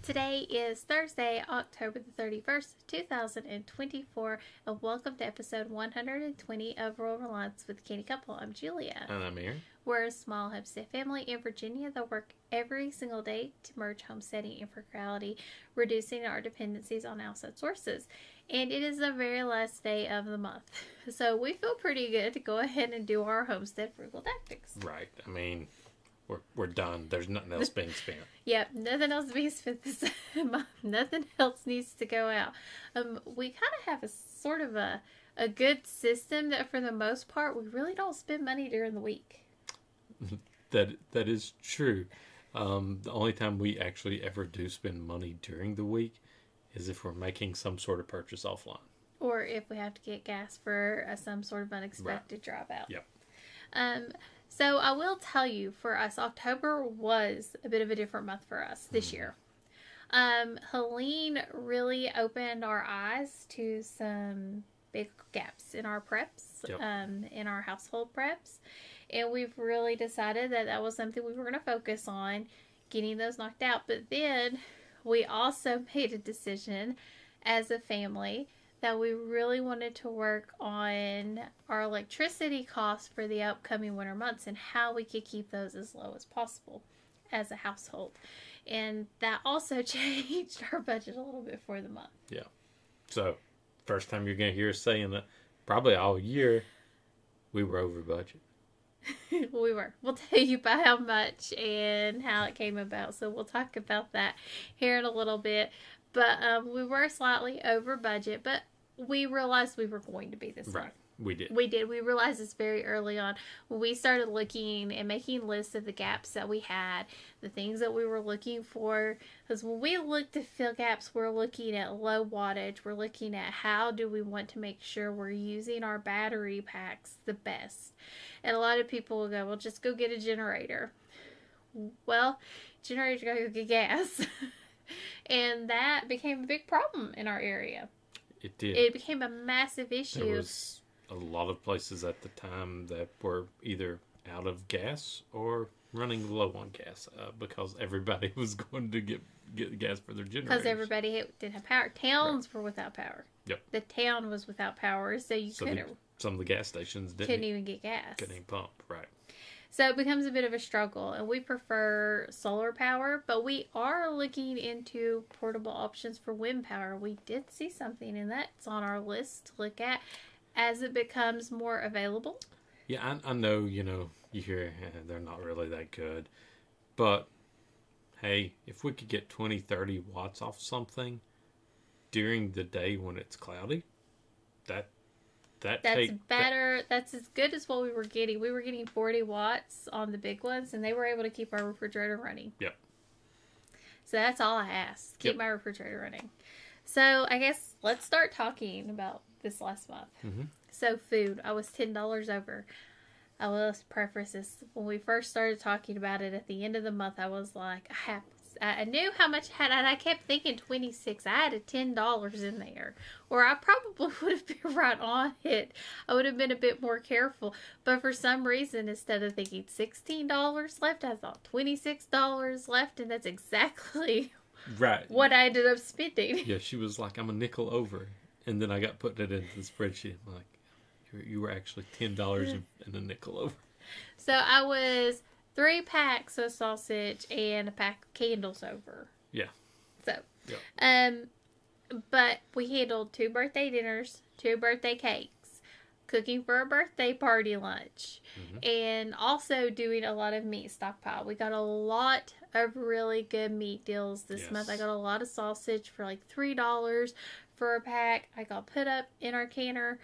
Today is Thursday, October the 31st, 2024, and welcome to episode 120 of Rural Reliance with Canny Couple. I'm Julia. And I'm Aaron. We're a small homestead family in Virginia that work every single day to merge homesteading and frugality, reducing our dependencies on outside sources. And it is the very last day of the month, so we feel pretty good to go ahead and do our homestead frugal tactics. Right. I mean, we're done. There's nothing else being spent. Yep, nothing else being spent this month. Nothing else needs to go out. We kind of have a sort of a good system that for the most part, we really don't spend money during the week. That is true. The only time we actually ever do spend money during the week is if we're making some sort of purchase offline. Or if we have to get gas for some sort of unexpected drive out. Yep. So I will tell you, for us, October was a bit of a different month for us this year. Helene really opened our eyes to some big gaps in our preps, Yep. In our household preps. And we've really decided that that was something we were going to focus on, getting those knocked out. But then we also made a decision as a family that we really wanted to work on our electricity costs for the upcoming winter months and how we could keep those as low as possible as a household. And that also changed our budget a little bit for the month. Yeah. So, first time you're going to hear us saying that, probably all year, we were over budget. We were. We'll tell you by how much and how it came about. So we'll talk about that here in a little bit. But we were slightly over budget, but we realized we were going to be this Right. month. We did. We did. We realized this very early on when we started looking and making lists of the gaps that we had, the things that we were looking for. Because when we look to fill gaps, we're looking at low wattage. We're looking at how do we want to make sure we're using our battery packs the best. And a lot of people will go, well, just go get a generator. Well, generator gotta go get gas. And that became a big problem in our area. It did. It became a massive issue. There was a lot of places at the time that were either out of gas or running low on gas because everybody was going to get gas for their generators. Because everybody didn't have power. Towns were without power. Yep. The town was without power, so you some of the gas stations couldn't even get gas. Couldn't even pump, right. So it becomes a bit of a struggle, and we prefer solar power, but we are looking into portable options for wind power. We did see something, and that's on our list to look at as it becomes more available. Yeah, I know, you hear they're not really that good, but hey, if we could get 20, 30 watts off something during the day when it's cloudy, that's better. That's as good as what we were getting. We were getting 40 watts on the big ones, and they were able to keep our refrigerator running. Yep. So that's all I asked. Keep my refrigerator running. So I guess let's start talking about this last month. Mm-hmm. So food. I was $10 over. I will preface this. When we first started talking about it at the end of the month, I was like, I knew how much I had, and I kept thinking 26. I had a $10 in there, or I probably would have been right on it. I would have been a bit more careful, but for some reason, instead of thinking $16 left, I thought $26 left, and that's exactly right what I ended up spending. Yeah, she was like, I'm a nickel over, and then I got put it into the spreadsheet. I'm like, you were actually $10 and a nickel over. So I was 3 packs of sausage and a pack of candles over. Yeah. So, yep. But we handled 2 birthday dinners, 2 birthday cakes, cooking for a birthday party lunch, and also doing a lot of meat stockpile. We got a lot of really good meat deals this month. I got a lot of sausage for like $3 for a pack. I got put up in our canner,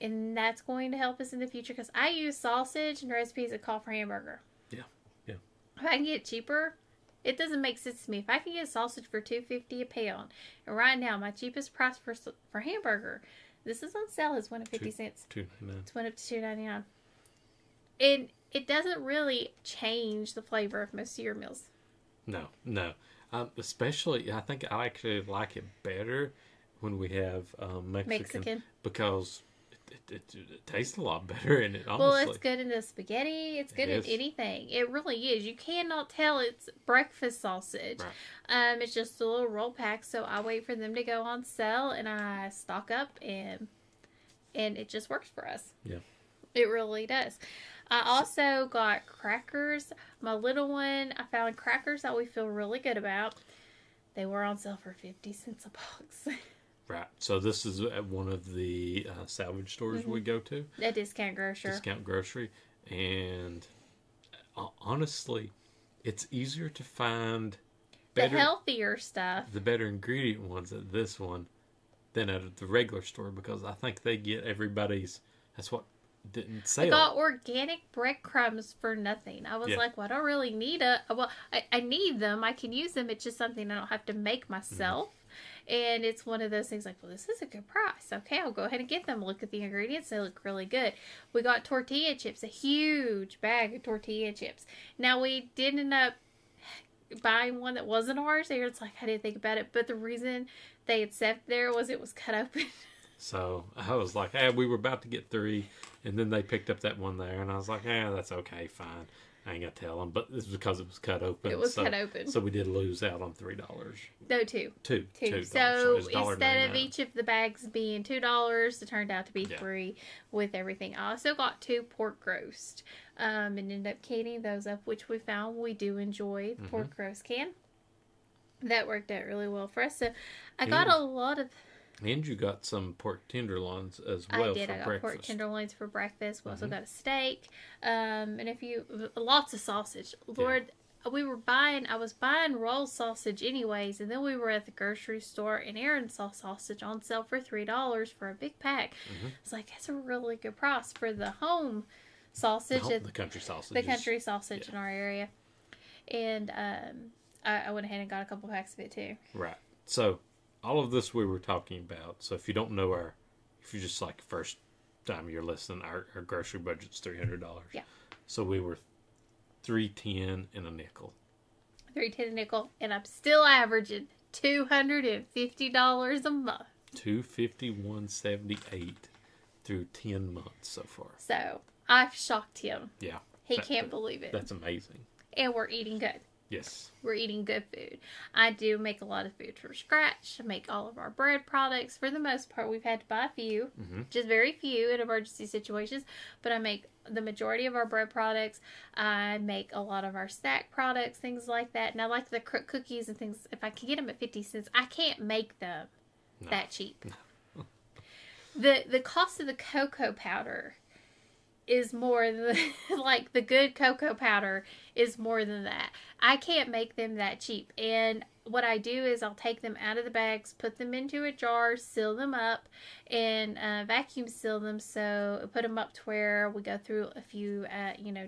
and that's going to help us in the future because I use sausage and recipes that call for hamburger. If I can get cheaper, it doesn't make sense to me. If I can get sausage for $2.50 a pound, and right now my cheapest price for hamburger, this is on sale, is $1.50. $2.99. It's went up to $2.99. And it doesn't really change the flavor of most of your meals. No. Especially, I think I actually like it better when we have Mexican because it tastes a lot better in it, honestly. Well, it's good in the spaghetti. It's good in anything. It really is. You cannot tell it's breakfast sausage. Right. It's just a little roll pack, so I wait for them to go on sale, and I stock up, and it just works for us. Yeah. It really does. I also got crackers. My little one, I found crackers that we feel really good about. They were on sale for 50 cents a box. Right. So this is at one of the salvage stores we go to. A discount grocery. Discount grocery. And honestly, it's easier to find the healthier stuff. The better ingredient ones at this one than at the regular store, because I think they get everybody's. That's what didn't sell. I got organic breadcrumbs for nothing. I was like, well, I don't really need I need them. I can use them. It's just something I don't have to make myself. And it's one of those things like, well, this is a good price. Okay, I'll go ahead and get them. Look at the ingredients. They look really good. We got tortilla chips, a huge bag of tortilla chips. Now, we did end up buying one that wasn't ours. It's like, I didn't think about it. But the reason they had sat there was it was cut open. So I was like, hey, we were about to get 3. And then they picked up that one there. And I was like, that's okay, fine. I ain't going to tell them. But it's because it was cut open. It was cut open. So we did lose out on $3. No, $2. $2. So instead of each of the bags being $2, it turned out to be $3 with everything. I also got 2 pork roast. And ended up canning those up, which we found we do enjoy the pork roast can. That worked out really well for us. So I got a lot of... And you got some pork tenderloins as well. I did. I got pork tenderloins for breakfast. We also got a steak, and lots of sausage. Lord, I was buying roll sausage anyways, and then we were at the grocery store, and Aaron saw sausage on sale for $3 for a big pack. It's like, that's a really good price for the home sausage. The country sausage. The country sausage in our area. And I went ahead and got a couple packs of it too. Right. So all of this we were talking about. So if you don't know if you just like first time you're listening, our grocery budget's $300. Yeah. So we were $3.10 and a nickel. $3.10 a nickel, and I'm still averaging $250 a month. $251.78 through 10 months so far. So I've shocked him. Yeah. He can't believe it. That's amazing. And we're eating good. Yes. We're eating good food. I do make a lot of food from scratch. I make all of our bread products. For the most part, we've had to buy a few, just very few in emergency situations. But I make the majority of our bread products. I make a lot of our snack products, things like that. And I like the cookies and things. If I can get them at 50 cents, I can't make them that cheap. No. The cost of the cocoa powder is more than, like, the good cocoa powder is more than that. I can't make them that cheap. And what I do is I'll take them out of the bags, put them into a jar, seal them up, and vacuum seal them. So put them up to where we go through a few,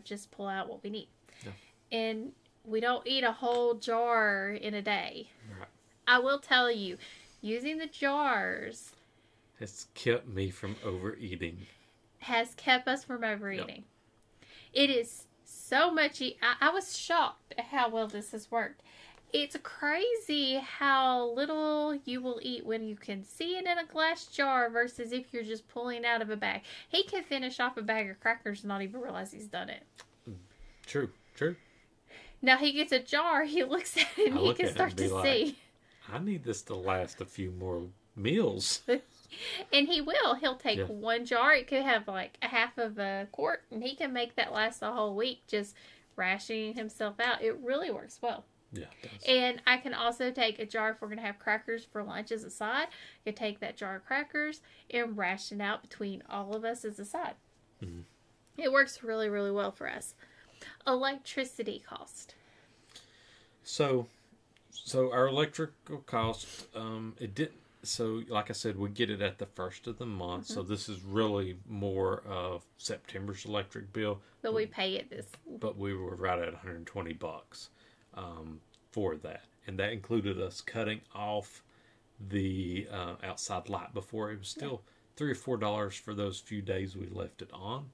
just pull out what we need. Yeah. And we don't eat a whole jar in a day. Right. I will tell you, using the jars has kept me from overeating. Has kept us from overeating. Yep. It is so much. I was shocked at how well this has worked. It's crazy how little you will eat when you can see it in a glass jar versus if you're just pulling out of a bag. He can finish off a bag of crackers and not even realize he's done it. True. Now he gets a jar, he looks at it and he can start to see. I need this to last a few more meals. And he will. He'll take one jar. It could have like a half of a quart, and he can make that last a whole week just rationing himself out. It really works well. Yeah, it does. And I can also take a jar if we're going to have crackers for lunch as a side. I can take that jar of crackers and ration out between all of us as a side. Mm-hmm. It works really, really well for us. Electricity cost. So our electrical cost, it didn't. So, like I said, we get it at the first of the month. Mm-hmm. So this is really more of September's electric bill. But we pay it this. But we were right at $120 for that, and that included us cutting off the outside light before. It was still $3 or $4 for those few days we left it on.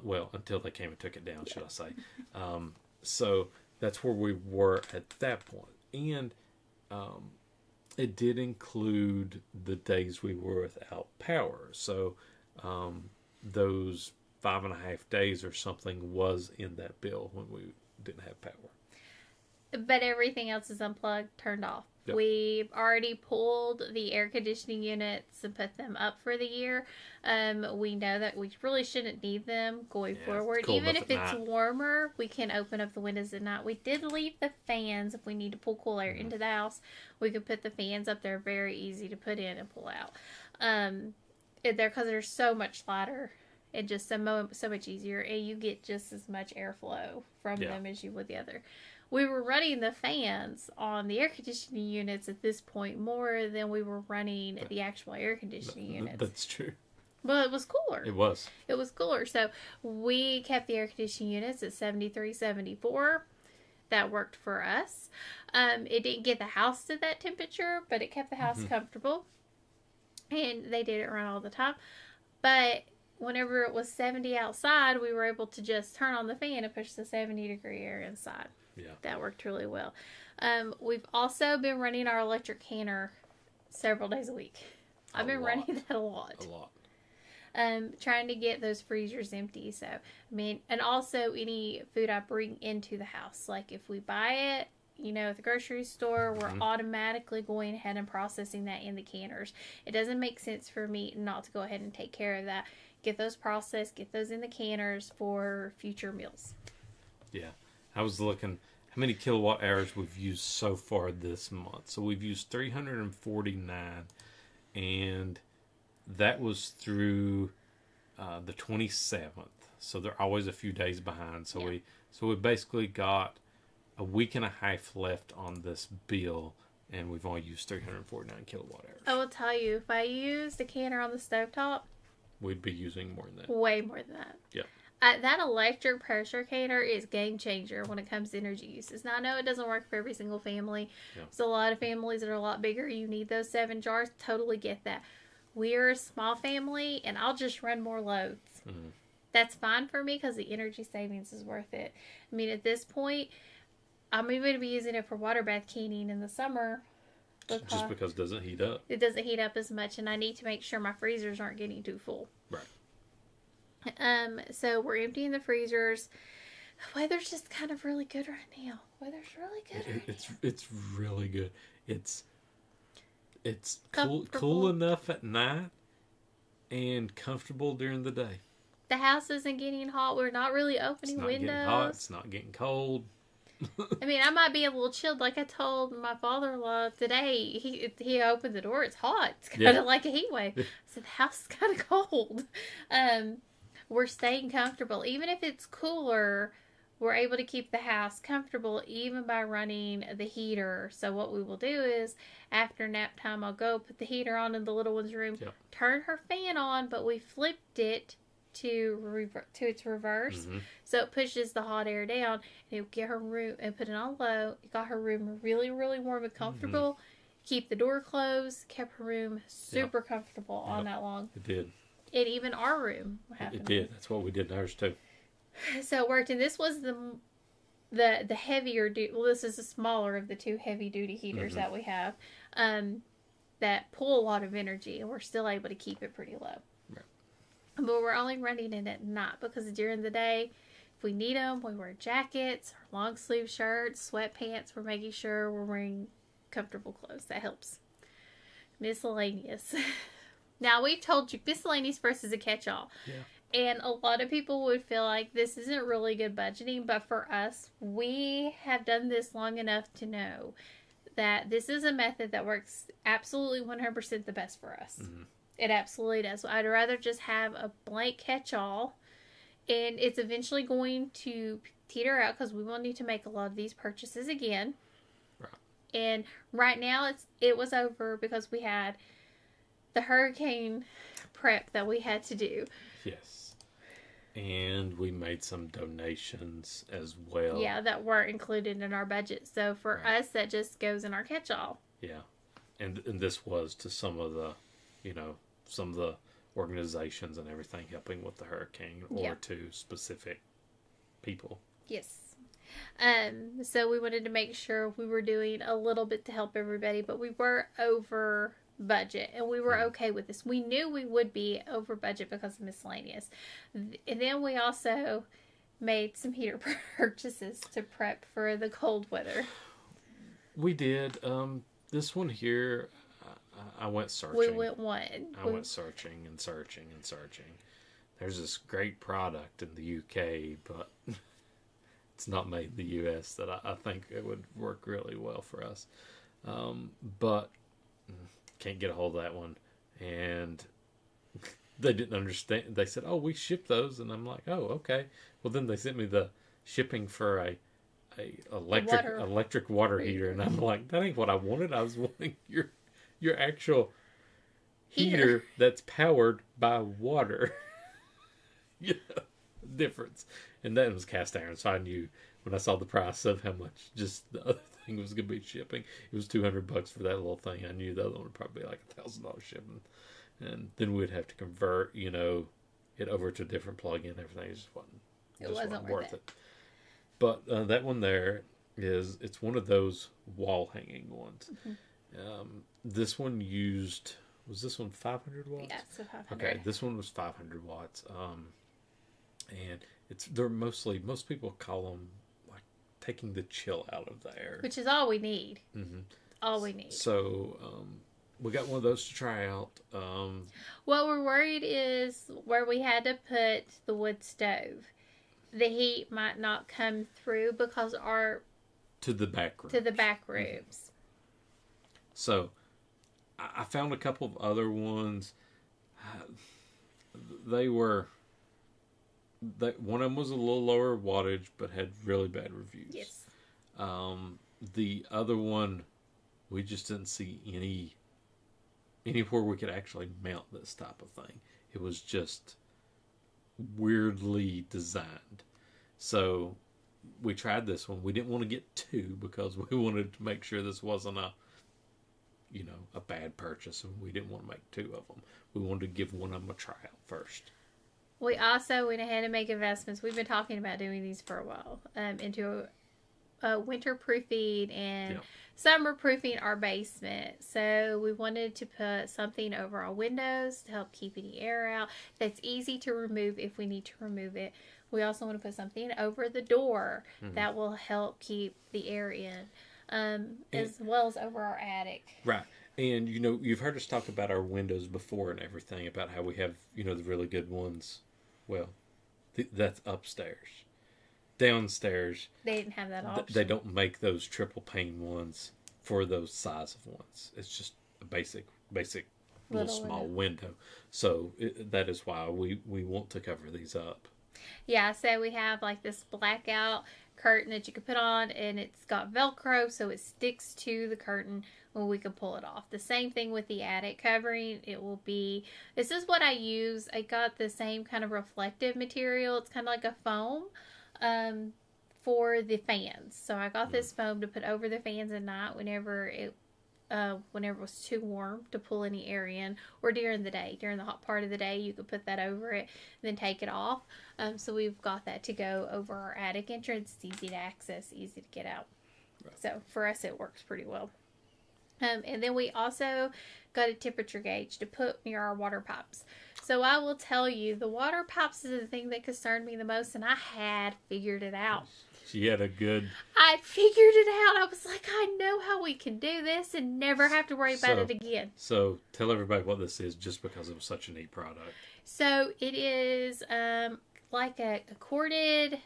Well, until they came and took it down, should I say? So that's where we were at that point, and it did include the days we were without power. So those 5.5 days or something was in that bill when we didn't have power. But everything else is unplugged, turned off. Yep. We've already pulled the air conditioning units and put them up for the year. We know that we really shouldn't need them going forward. Even if it's warmer, we can open up the windows at night. We did leave the fans. If we need to pull cool air into the house, we could put the fans up there. Very easy to put in and pull out. Because they're so much lighter and just so much easier. And you get just as much airflow from them as you would the other. We were running the fans on the air conditioning units at this point more than we were running the actual air conditioning units. That's true. Well, it was cooler. It was. It was cooler. So we kept the air conditioning units at 73, 74. That worked for us. It didn't get the house to that temperature, but it kept the house comfortable. And they did it run all the time. But whenever it was 70 outside, we were able to just turn on the fan and push the 70-degree air inside. Yeah. That worked really well. We've also been running our electric canner several days a week. I've been running that a lot. Trying to get those freezers empty. So, I mean, and also any food I bring into the house. Like if we buy it, at the grocery store, we're automatically going ahead and processing that in the canners. It doesn't make sense for me not to go ahead and take care of that. Get those processed, get those in the canners for future meals. Yeah. I was looking how many kilowatt hours we've used so far this month. So we've used 349, and that was through the 27th. So they're always a few days behind. So we basically got a week and a half left on this bill, and we've only used 349 kilowatt hours. I will tell you, if I used the canner on the stovetop, we'd be using more than that. Way more than that. Yeah. That electric pressure canner is game changer when it comes to energy uses. Now, I know it doesn't work for every single family. Yeah. There's a lot of families that are a lot bigger. You need those 7 jars. Totally get that. We're a small family, and I'll just run more loads. Mm-hmm. That's fine for me because the energy savings is worth it. I mean, at this point, I'm even going to be using it for water bath canning in the summer. Just because it doesn't heat up. It doesn't heat up as much, and I need to make sure my freezers aren't getting too full. Right. So we're emptying the freezers. Weather's just kind of really good right now. Weather's really good It's really good. It's cool enough at night and comfortable during the day. The house isn't getting hot. We're not really opening windows. It's not getting hot. It's not getting cold. I mean, I might be a little chilled. Like I told my father-in-law today, he opened the door. It's hot. It's kind of like a heat wave. I said, the house is kind of cold. We're staying comfortable. Even if it's cooler, we're able to keep the house comfortable even by running the heater. So what we will do is, after nap time, I'll go put the heater on in the little one's room, turn her fan on, but we flipped it to its reverse. So it pushes the hot air down, and it'll get her room, and put it on low. It got her room really, really warm and comfortable. Keep the door closed, kept her room super comfortable all night long. It did. And even our room happened. It did. That's what we did in ours too. So it worked, and this was the heavier duty. Well, this is the smaller of the 2 heavy duty heaters that we have, that pull a lot of energy, and we're still able to keep it pretty low. Right. But we're only running it at night because during the day, if we need them, we wear jackets, or long sleeve shirts, sweatpants. We're making sure we're wearing comfortable clothes. That helps. Miscellaneous. Now, we've told you miscellaneous versus a catch-all. Yeah. And a lot of people would feel like this isn't really good budgeting, but for us, we have done this long enough to know that this is a method that works absolutely 100% the best for us. It absolutely does. I'd rather just have a blank catch-all, and it's eventually going to teeter out because we will need to make a lot of these purchases again. Right. And right now, it was over because we had the hurricane prep that we had to do. Yes. And we made some donations as well. Yeah, that weren't included in our budget. So for us, that just goes in our catch-all. Yeah. And this was to some of the, some of the organizations and everything helping with the hurricane or to specific people. Yes. So we wanted to make sure we were doing a little bit to help everybody, but we were over budget, and we were okay with this. We knew we would be over budget because of miscellaneous. And then we also made some heater purchases to prep for the cold weather. We did. This one here, I went searching. We went one. I went searching and searching and searching. There's this great product in the UK, but it's not made in the US that I think it would work really well for us. But can't get a hold of that one. And they didn't understand. They said, "Oh, we ship those," and I'm like, "Oh, okay." Well, then they sent me the shipping for a electric water heater, and I'm like, "That ain't what I wanted. I was wanting your actual heater that's powered by water." You know, difference. And that was cast iron, so I knew when I saw the price of how much just the other thing was going to be shipping. It was $200 for that little thing. I knew the other one would probably be like $1,000 shipping. And then we'd have to convert, it over to a different plug-in. Everything just wasn't worth it. But that one there it's one of those wall hanging ones. Mm-hmm. This one was this one 500 watts? Yeah, so 500. Okay, this one was 500 watts. And most people call them like taking the chill out of the air. Which is all we need. Mm-hmm. All we need. So, we got one of those to try out. What we're worried is where we had to put the wood stove. The heat might not come through because to the back rooms. Mm-hmm. So, I found a couple of other ones. One of them was a little lower wattage, but had really bad reviews. Yes. The other one, we just didn't see anywhere we could actually mount this type of thing. It was just weirdly designed. So we tried this one. We didn't want to get two because we wanted to make sure this wasn't a bad purchase, and we didn't want to make two of them. We wanted to give one of them a tryout first. We also went ahead and make investments. We've been talking about doing these for a while, into winter-proofing and summer-proofing our basement. So we wanted to put something over our windows to help keep any air out. That's easy to remove if we need to remove it. We also want to put something over the door that will help keep the air in, as well as over our attic. Right. And, you've heard us talk about our windows before and everything, about how we have, the really good ones. Well, that's upstairs. Downstairs, they didn't have that option. They don't make those triple pane ones for those size of ones. It's just a basic little small window. So that is why we want to cover these up. Yeah, so we have like this blackout curtain that you can put on, and it's got Velcro, so it sticks to the curtain when we can pull it off. The same thing with the attic covering. This is what I use. I got the same kind of reflective material. It's kind of like a foam for the fans. So I got this foam to put over the fans at night whenever it was too warm to pull any air in, or during the day. During the hot part of the day, you could put that over it and then take it off. So we've got that to go over our attic entrance. It's easy to access, easy to get out. Right. So for us, it works pretty well. And then we also got a temperature gauge to put near our water pipes. So I will tell you, the water pipes is the thing that concerned me the most, and I had figured it out. I figured it out. I was like, I know how we can do this and never have to worry about it again. So tell everybody what this is, just because it was such a neat product. So it is like a corded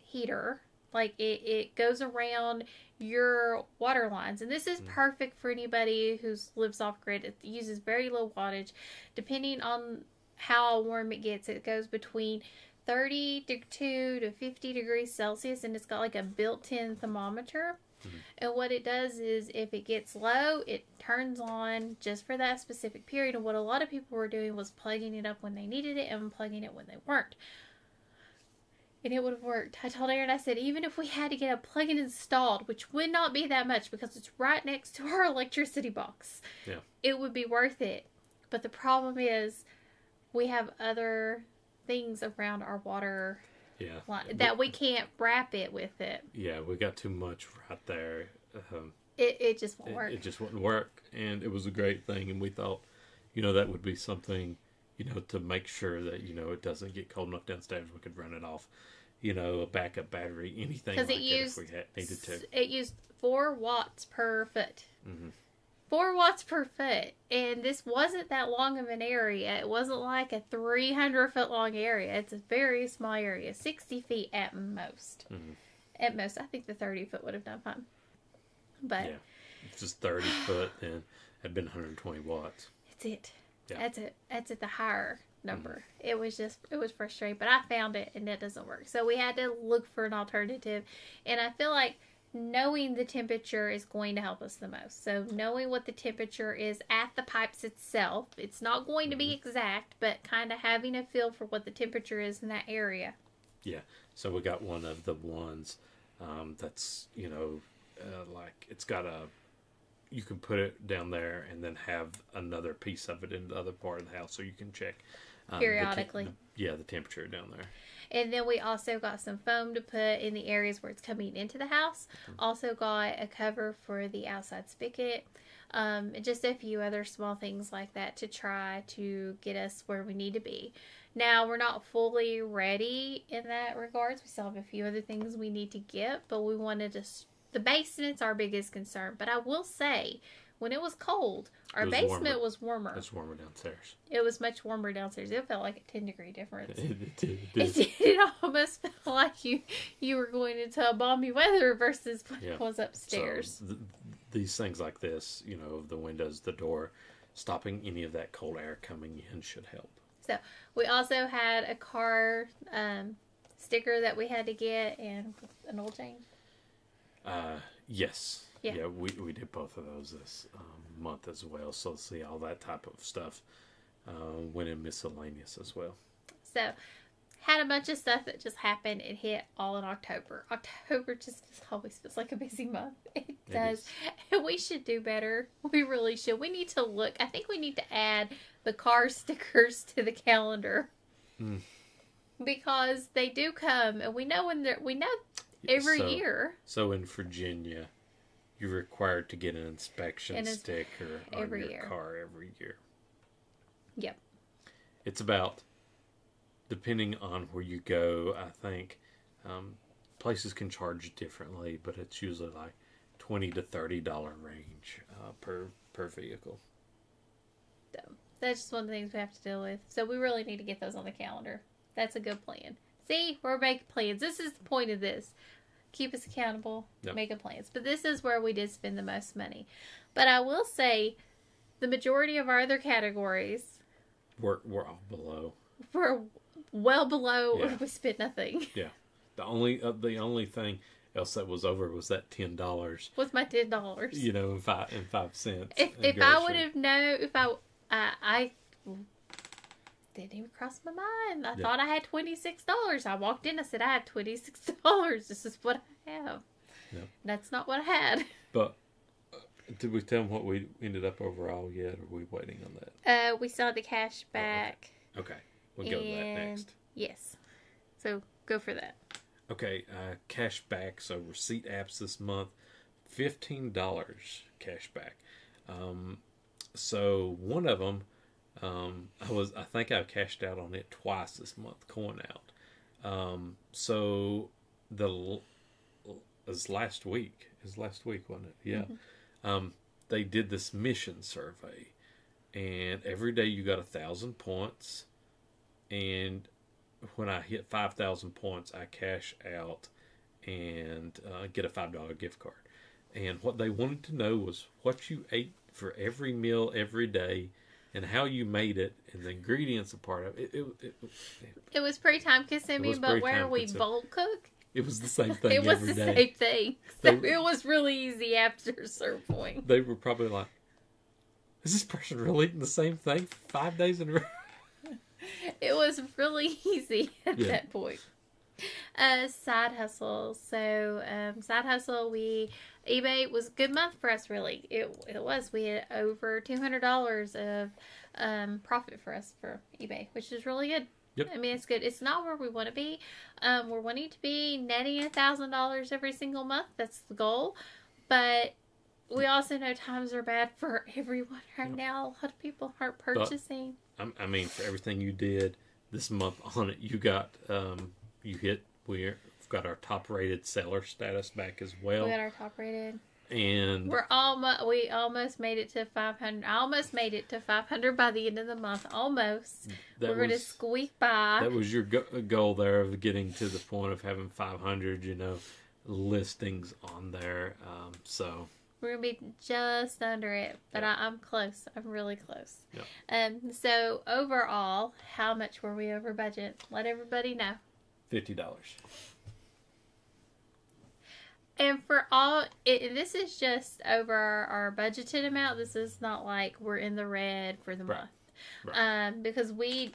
heater. Like it goes around your water lines. And this is perfect for anybody who lives off grid. It uses very low wattage. Depending on how warm it gets, it goes between 32 to 50 degrees Celsius, and it's got like a built-in thermometer. And what it does is, if it gets low, it turns on just for that specific period. And what a lot of people were doing was plugging it up when they needed it and unplugging it when they weren't. And it would have worked. I told Aaron, I said, even if we had to get a plug-in installed, which would not be that much because it's right next to our electricity box, it would be worth it. But the problem is, we have other things around our water line that we can't wrap it with it. Yeah, we got too much right there. it just won't work. It just wouldn't work. And it was a great thing. And we thought, that would be something, to make sure that, it doesn't get cold enough downstairs. We could run it off, a backup battery, anything like that if we needed to. It used 4 watts per foot. Mm-hmm. 4 watts per foot. And this wasn't that long of an area. It wasn't like a 300-foot long area. It's a very small area. 60 feet at most. Mm-hmm. At most. I think the 30-foot would have done fine. But yeah, it's just 30 foot and had been 120 watts. That's it. Yeah. That's it. That's at the higher number. Mm-hmm. It was frustrating, but I found it and it doesn't work. So we had to look for an alternative. And I feel like knowing the temperature is going to help us the most. So knowing what the temperature is at the pipes itself, it's not going to be exact, but kind of having a feel for what the temperature is in that area. Yeah. So we got one of the ones that's, like it's got you can put it down there and then have another piece of it in the other part of the house so you can check periodically. The temperature down there. And then we also got some foam to put in the areas where it's coming into the house. Mm-hmm. Also got a cover for the outside spigot. And just a few other small things like that to try to get us where we need to be. Now, we're not fully ready in that regards. We still have a few other things we need to get, but we wanted to... The basement's our biggest concern. But I will say, when it was cold, our basement was warmer. It was warmer downstairs. It was much warmer downstairs. It felt like a 10-degree difference. It did. It almost felt like you were going into a balmy weather versus when it was upstairs. So these things like this, the windows, the door, stopping any of that cold air coming in should help. So we also had a car sticker that we had to get and an oil change. Yes. Yeah, we did both of those this month as well. So see, all that type of stuff went in miscellaneous as well. So had a bunch of stuff that just happened and hit all in October. October just always feels like a busy month. It does. And we should do better. We really should. We need to look. I think we need to add the car stickers to the calendar. Because they do come and we know when they're, every year. So in Virginia, you're required to get an inspection sticker on your car every year. Yep. It's about, depending on where you go, I think places can charge differently, but it's usually like $20 to $30 range per vehicle. So that's just one of the things we have to deal with. So we really need to get those on the calendar. That's a good plan. See, we're making plans. This is the point of this. Keep us accountable, making plans. But this is where we did spend the most money. But I will say, the majority of our other categories we're all below. We're well below. Yeah. We spent nothing. Yeah, the only thing else that was over was that $10. Was my $10? And 5 cents. If I would have known, I didn't even cross my mind. I thought I had $26. I walked in. I said, I have $26. This is what I have. Yeah. That's not what I had. But did we tell them what we ended up overall yet? Or are we waiting on that? We saw the cash back. Okay. We'll go to that next. Yes. So go for that. Okay. Cash back. So receipt apps this month, $15 cash back. So one of them, I think I cashed out on it twice this month, coin out. So it was last week, wasn't it? Yeah. Mm-hmm. They did this mission survey, and every day you got 1,000 points, and when I hit 5,000 points, I cash out and get a $5 gift card. And what they wanted to know was what you ate for every meal every day, and how you made it, and the ingredients are part of it. It was pretty time consuming, but where we bulk cook, it was the same thing every day. It was the same thing. So it was really easy after a certain point. They were probably like, is this person really eating the same thing 5 days in a row? It was really easy at that point. Side hustle. So, side hustle, eBay was a good month for us, really. It was. We had over $200 of profit for us for eBay, which is really good. Yep. I mean, it's good. It's not where we want to be. We're wanting to be netting $1,000 every single month. That's the goal. But we also know times are bad for everyone right now. A lot of people aren't purchasing. But, I mean, for everything you did this month on it, you got, we've got our top-rated seller status back as well. We got our top-rated. And we almost made it to 500. I almost made it to 500 by the end of the month. Almost. We're going to squeak by. That was your goal there of getting to the point of having 500, listings on there. So we're going to be just under it, but yeah. I'm close. I'm really close. Yeah. So overall, how much were we over budget? Let everybody know. $50. And for this is just over our budgeted amount. This is not like we're in the red for the month. Right. Because we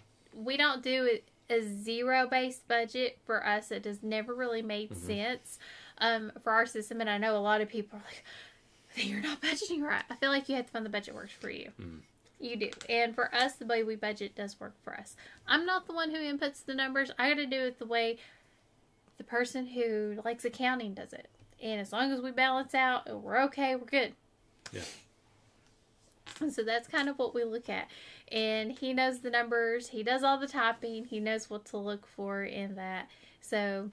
don't do a zero-based budget. For us, it has never really made sense for our system. And I know a lot of people are like, you're not budgeting right. I feel like you have to find the budget works for you. Mm. You do. And for us, the way we budget does work for us. I'm not the one who inputs the numbers. I got to do it the way the person who likes accounting does it. And as long as we balance out, we're okay, we're good. Yeah. And so that's kind of what we look at. And he knows the numbers. He does all the typing. He knows what to look for in that. So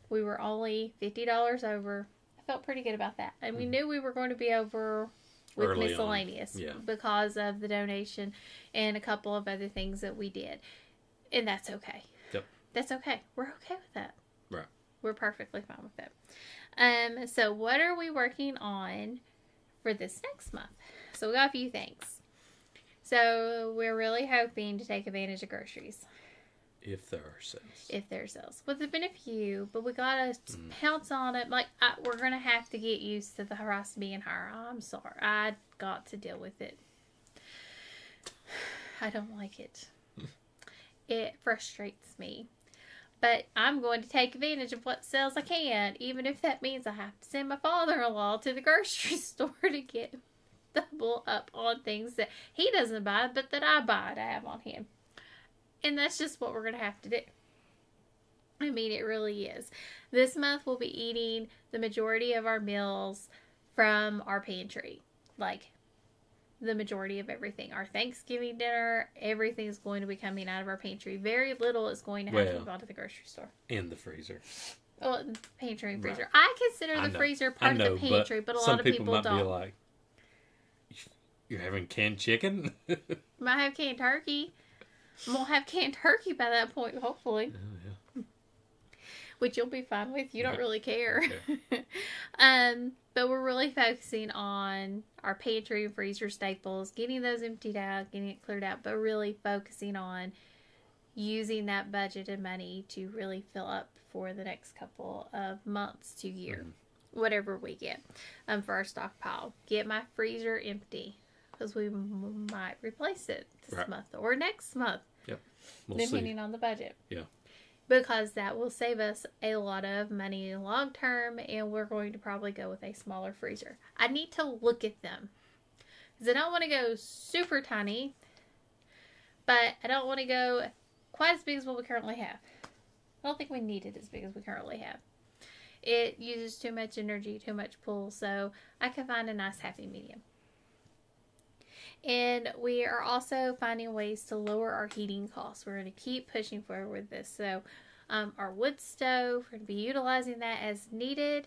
we were only $50 over. I felt pretty good about that. And we knew we were going to be over with early miscellaneous because of the donation and a couple of other things that we did. And that's okay. Yep. That's okay. We're okay with that. Right. We're perfectly fine with it. So what are we working on for this next month? So we got a few things. So we're really hoping to take advantage of groceries. If there are sales. If there are sales. Well, there've been a few, but we gotta pounce on it. Like, we're gonna have to get used to the price being higher. I'm sorry. I got to deal with it. I don't like it. It frustrates me. But I'm going to take advantage of what sales I can, even if that means I have to send my father-in-law to the grocery store to get double up on things that he doesn't buy, but that I buy to have on him. And that's just what we're going to have to do. I mean, it really is. This month we'll be eating the majority of our meals from our pantry. Like, the majority of everything. Our Thanksgiving dinner, everything is going to be coming out of our pantry. Very little is going to have to go to the grocery store. And the freezer. Well, pantry and freezer. Right. I consider the freezer part of the pantry, but a lot of people don't. Some people might be like, you're having canned chicken? Might have canned turkey. We'll have canned turkey by that point, hopefully. Oh, yeah. Which you'll be fine with. You don't really care. But we're really focusing on our pantry and freezer staples, getting those emptied out, getting it cleared out, but really focusing on using that budgeted money to really fill up for the next couple of months to year, whatever we get for our stockpile. Get my freezer empty because we might replace it this month or next month, depending on the budget. Yeah. Because that will save us a lot of money long term, and we're going to probably go with a smaller freezer. I need to look at them. Because I don't want to go super tiny, but I don't want to go quite as big as what we currently have. I don't think we need it as big as we currently have. It uses too much energy, too much pull, so I can find a nice happy medium. And we are also finding ways to lower our heating costs. We're going to keep pushing forward with this. So our wood stove, we're going to be utilizing that as needed.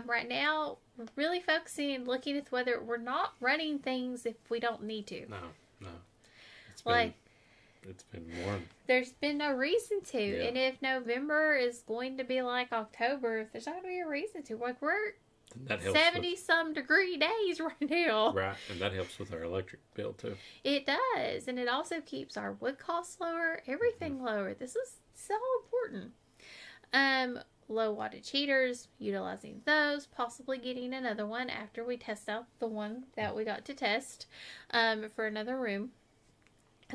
Right now, we're really focusing and looking at whether we're not running things if we don't need to. No. It's been warm. There's been no reason to. Yeah. And if November is going to be like October, there's not going to be a reason to. Like, we're 70-some degree days right now. Right, and that helps with our electric bill too. It does, and it also keeps our wood costs lower, everything lower. This is so important. Low wattage heaters, utilizing those, possibly getting another one after we test out the one that we got to test for another room.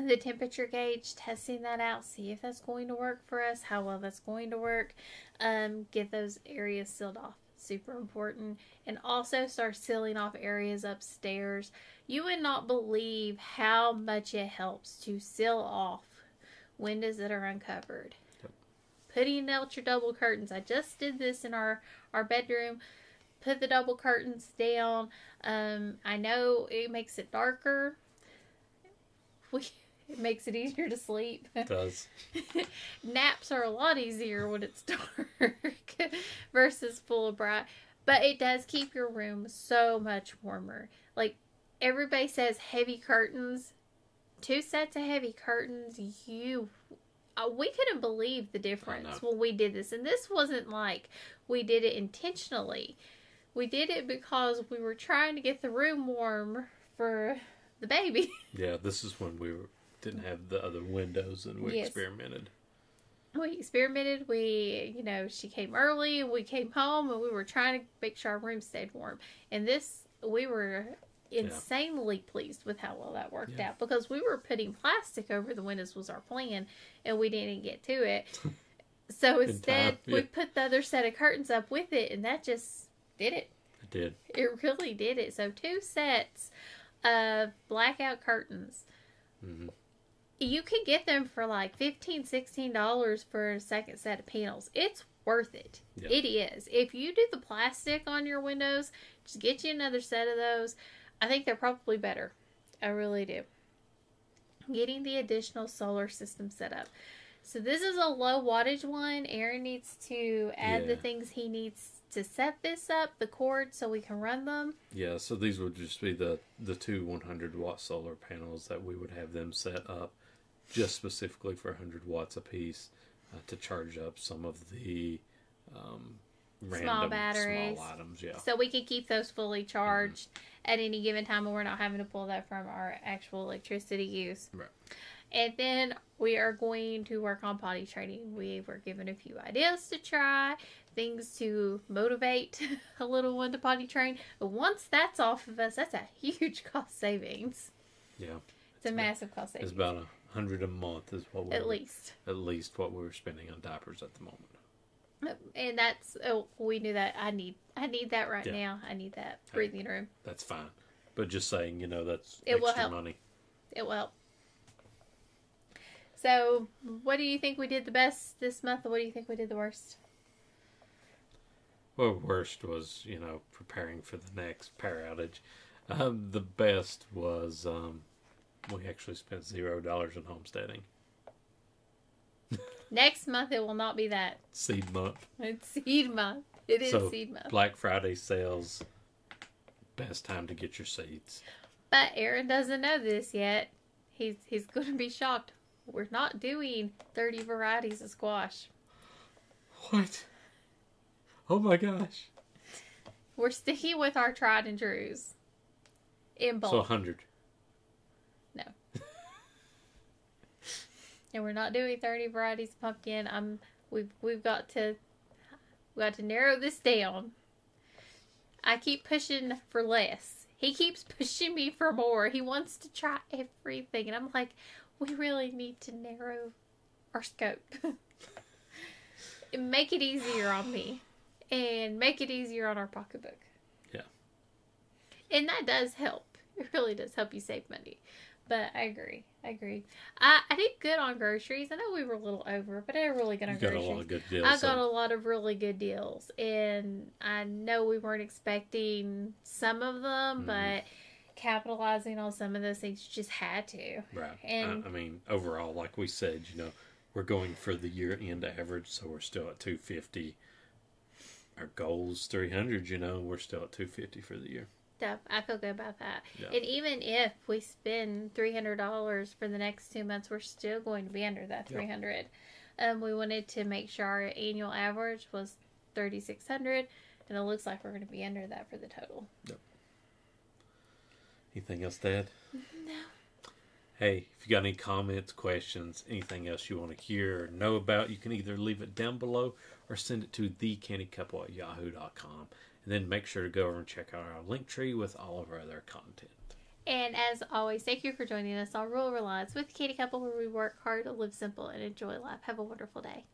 The temperature gauge, testing that out, see if that's going to work for us, how well that's going to work. Get those areas sealed off. Super important. And also start sealing off areas upstairs. You would not believe how much it helps to seal off windows that are uncovered. Yep. Putting out your double curtains. I just did this in our bedroom. put the double curtains down. I know it makes it darker. It makes it easier to sleep. It does. Naps are a lot easier when it's dark versus full of bright. But it does keep your room so much warmer. Like, everybody says heavy curtains. 2 sets of heavy curtains, we couldn't believe the difference when we did this. And this wasn't like we did it intentionally. We did it because we were trying to get the room warm for the baby. Yeah, this is when we didn't have the other windows, and we experimented. We experimented. She came early, we came home, and we were trying to make sure our room stayed warm. And we were insanely pleased with how well that worked out, because we were putting plastic over the windows was our plan, and we didn't get to it. So instead, we put the other set of curtains up with it, and that just did it. It did. It really did it. So 2 sets of blackout curtains. Mm-hmm. You can get them for like $15, $16 for a second set of panels. It's worth it. Yeah. It is. If you do the plastic on your windows, just get you another set of those. I think they're probably better. I really do. Getting the additional solar system set up. So this is a low wattage one. Aaron needs to add the things he needs to set this up, the cords, so we can run them. Yeah, so these would just be the 2 100-watt solar panels that we would have them set up just specifically for 100 watts a piece to charge up some of the small batteries. Small items, yeah. So we can keep those fully charged at any given time, and we're not having to pull that from our actual electricity use. Right. And then we are going to work on potty training. We were given a few ideas to try, things to motivate a little one to potty train. But once that's off of us, that's a huge cost savings. Yeah. It's a massive cost savings. It's about $100 a month is what at least what we're spending on diapers at the moment. And that's we knew that I need that right now. I need that breathing room. That's fine, but just saying, that's extra will help. Money. It will help. So, what do you think we did the best this month, and what do you think we did the worst? Well, worst was preparing for the next power outage. The best was we actually spent $0 in homesteading. Next month, it will not be that. Seed month. It's seed month. It is seed month. Black Friday sales, best time to get your seeds. But Aaron doesn't know this yet. He's going to be shocked. We're not doing 30 varieties of squash. What? Oh my gosh. We're sticking with our tried and trues. In bulk. So 100. No. And we're not doing 30 varieties of pumpkin. We've got to narrow this down. I keep pushing for less. He keeps pushing me for more. He wants to try everything, and I'm like, we really need to narrow our scope. And make it easier on me, and make it easier on our pocketbook. Yeah. And that does help. It really does help you save money. But I agree. I did good on groceries. I know we were a little over, but I did really good on groceries. You got a lot of good deals. I got a lot of really good deals. And I know we weren't expecting some of them, but capitalizing on some of those things just had to. Right. And I mean, overall, like we said, we're going for the year-end average, so we're still at $250. Our goal's $300, we're still at $250 for the year. I feel good about that. Yeah. And even if we spend $300 for the next 2 months, we're still going to be under that $300. We wanted to make sure our annual average was $3,600, and it looks like we're going to be under that for the total. Yep. Anything else to add? No. Hey, if you got any comments, questions, anything else you want to hear or know about, you can either leave it down below or send it to thecannycouple@yahoo.com. And then make sure to go over and check out our link tree with all of our other content. And as always, thank you for joining us on Rural Reliance with the Canny Couple, where we work hard to live simple and enjoy life. Have a wonderful day.